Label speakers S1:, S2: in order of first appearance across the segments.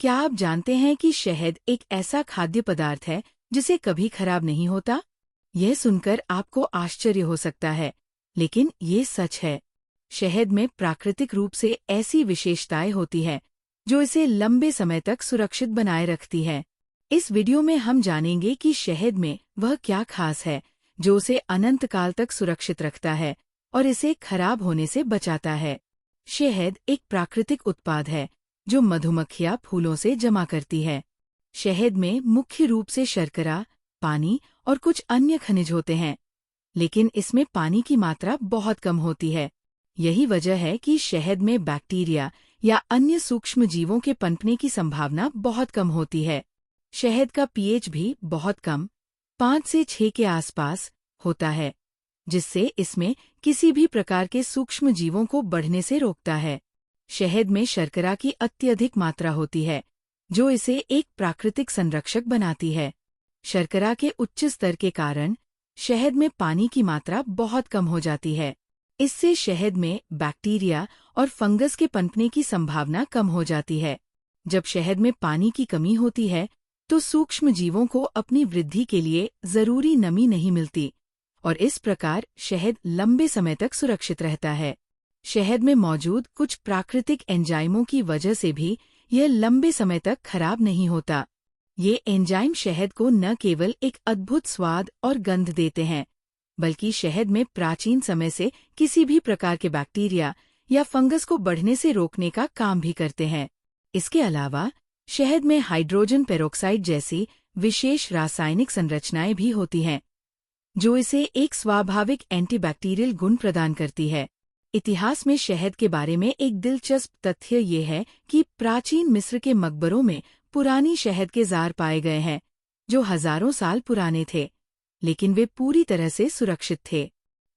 S1: क्या आप जानते हैं कि शहद एक ऐसा खाद्य पदार्थ है जिसे कभी खराब नहीं होता? यह सुनकर आपको आश्चर्य हो सकता है, लेकिन ये सच है। शहद में प्राकृतिक रूप से ऐसी विशेषताएं होती हैं जो इसे लंबे समय तक सुरक्षित बनाए रखती है। इस वीडियो में हम जानेंगे कि शहद में वह क्या खास है जो उसे अनंत काल तक सुरक्षित रखता है और इसे खराब होने से बचाता है। शहद एक प्राकृतिक उत्पाद है जो मधुमक्खियां फूलों से जमा करती है। शहद में मुख्य रूप से शर्करा, पानी और कुछ अन्य खनिज होते हैं, लेकिन इसमें पानी की मात्रा बहुत कम होती है। यही वजह है कि शहद में बैक्टीरिया या अन्य सूक्ष्म जीवों के पनपने की संभावना बहुत कम होती है। शहद का पीएच भी बहुत कम, 5 से 6 के आसपास होता है, जिससे इसमें किसी भी प्रकार के सूक्ष्म जीवों को बढ़ने से रोकता है। शहद में शर्करा की अत्यधिक मात्रा होती है, जो इसे एक प्राकृतिक संरक्षक बनाती है। शर्करा के उच्च स्तर के कारण शहद में पानी की मात्रा बहुत कम हो जाती है। इससे शहद में बैक्टीरिया और फंगस के पनपने की संभावना कम हो जाती है। जब शहद में पानी की कमी होती है, तो सूक्ष्म जीवों को अपनी वृद्धि के लिए जरूरी नमी नहीं मिलती और इस प्रकार शहद लंबे समय तक सुरक्षित रहता है। शहद में मौजूद कुछ प्राकृतिक एंजाइमों की वजह से भी यह लंबे समय तक खराब नहीं होता। ये एंजाइम शहद को न केवल एक अद्भुत स्वाद और गंध देते हैं, बल्कि शहद में प्राचीन समय से किसी भी प्रकार के बैक्टीरिया या फंगस को बढ़ने से रोकने का काम भी करते हैं। इसके अलावा शहद में हाइड्रोजन पेरोक्साइड जैसी विशेष रासायनिक संरचनाएं भी होती हैं, जो इसे एक स्वाभाविक एंटीबैक्टीरियल गुण प्रदान करती है। इतिहास में शहद के बारे में एक दिलचस्प तथ्य ये है कि प्राचीन मिस्र के मकबरों में पुरानी शहद के जार पाए गए हैं, जो हजारों साल पुराने थे, लेकिन वे पूरी तरह से सुरक्षित थे।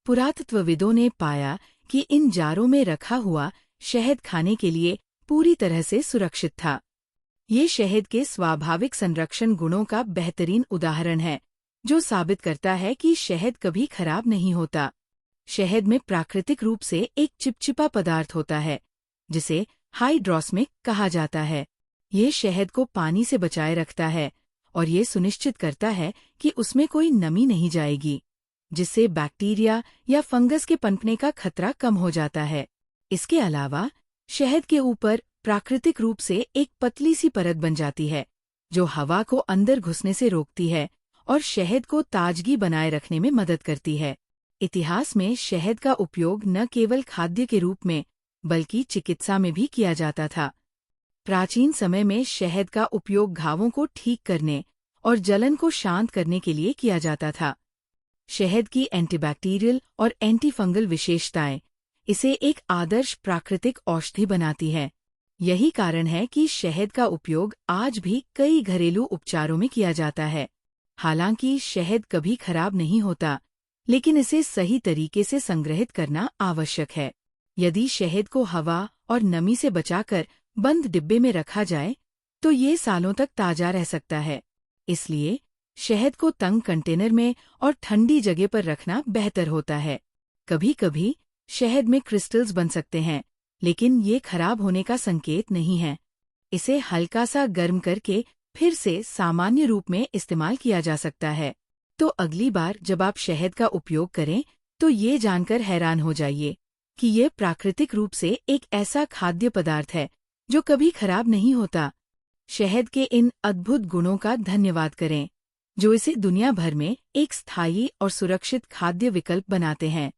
S1: पुरातत्वविदों ने पाया कि इन जारों में रखा हुआ शहद खाने के लिए पूरी तरह से सुरक्षित था। ये शहद के स्वाभाविक संरक्षण गुणों का बेहतरीन उदाहरण है, जो साबित करता है कि शहद कभी खराब नहीं होता। शहद में प्राकृतिक रूप से एक चिपचिपा पदार्थ होता है, जिसे हाइड्रोस्मिक कहा जाता है। ये शहद को पानी से बचाए रखता है और ये सुनिश्चित करता है कि उसमें कोई नमी नहीं जाएगी, जिससे बैक्टीरिया या फंगस के पनपने का खतरा कम हो जाता है। इसके अलावा शहद के ऊपर प्राकृतिक रूप से एक पतली सी परत बन जाती है, जो हवा को अंदर घुसने से रोकती है और शहद को ताजगी बनाए रखने में मदद करती है। इतिहास में शहद का उपयोग न केवल खाद्य के रूप में, बल्कि चिकित्सा में भी किया जाता था। प्राचीन समय में शहद का उपयोग घावों को ठीक करने और जलन को शांत करने के लिए किया जाता था। शहद की एंटीबैक्टीरियल और एंटीफंगल विशेषताएं इसे एक आदर्श प्राकृतिक औषधि बनाती है। यही कारण है कि शहद का उपयोग आज भी कई घरेलू उपचारों में किया जाता है। हालांकि शहद कभी खराब नहीं होता, लेकिन इसे सही तरीके से संग्रहित करना आवश्यक है। यदि शहद को हवा और नमी से बचाकर बंद डिब्बे में रखा जाए, तो ये सालों तक ताजा रह सकता है। इसलिए शहद को तंग कंटेनर में और ठंडी जगह पर रखना बेहतर होता है। कभी-कभी शहद में क्रिस्टल्स बन सकते हैं, लेकिन ये खराब होने का संकेत नहीं है। इसे हल्का सा गर्म करके फिर से सामान्य रूप में इस्तेमाल किया जा सकता है। तो अगली बार जब आप शहद का उपयोग करें, तो ये जानकर हैरान हो जाइए कि ये प्राकृतिक रूप से एक ऐसा खाद्य पदार्थ है जो कभी खराब नहीं होता। शहद के इन अद्भुत गुणों का धन्यवाद करें, जो इसे दुनिया भर में एक स्थायी और सुरक्षित खाद्य विकल्प बनाते हैं।